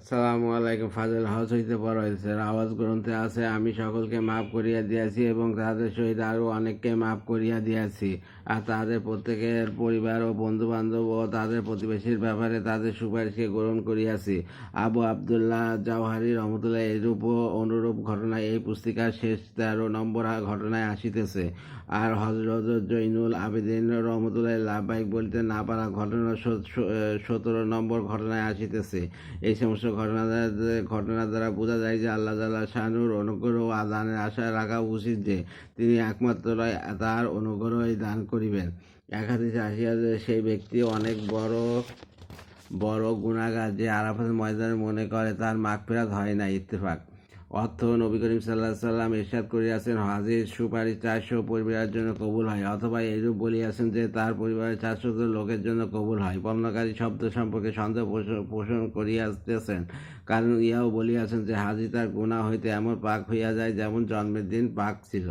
আসসালামু আলাইকুম। ফাজিল হাউস হইতে বড় হয়েছে আওয়াজ গ্রন্থে আছে, আমি সকলকে মাফ করিয়া দিয়াছি এবং তাদের সহিত আরও অনেককে মাফ করিয়া দিয়াছি। আর তাদের প্রত্যেকের পরিবার ও বন্ধু বান্ধব ও তাদের প্রতিবেশীর ব্যাপারে তাদের সুপারিশকে গ্রহণ করিয়াছি। আবু আবদুল্লাহ জাওহারি রহমতুল্লাহ এরূপ ও অনুরূপ ঘটনায় এই পুস্তিকার শেষ 13 নম্বর ঘটনায় আসিতেছে। আর হজরত জৈনুল আবেদিন রহমতুল্লাহ লাভবাহিক বলিতে না পারা ঘটনা 17 নম্বর ঘটনায় আসিতেছে। এই সমস্ত ঘটনা দ্বারা বোঝা যায় যে আল্লাহ তাআলা শানুর অনুগ্রহ ও দানের আশা রাখা উচিত যে তিনি একমাত্র তার অনুগ্রহই দান করিবেন। এক হাদিসে আসিয়া যে সেই ব্যক্তি অনেক বড় বড় গুনাহগার যে আরাফাতের ময়দানে মনে করে তার মাগফিরাত হয় না। ইত্তেফাক। অর্থ: নবী করিম সাল্লাল্লাহু আলাইহি সাল্লাম ইরশাদ করিয়াছেন, হাজির সুপারিশ 400 পরিবারের জন্য কবুল হয়, অথবা এইরূপ বলিয়াছেন যে তার পরিবারের 400 লোকের জন্য কবুল হয়। বর্ণনাকারী শব্দ সম্পর্কে সন্দেহ পোষণ করিয়াছেন, কারণ ইহাও বলিয়াছেন যে হাজি তার গুনাহ হইতে এমন পাক হইয়া যায় যেমন জন্মের দিন পাক ছিল।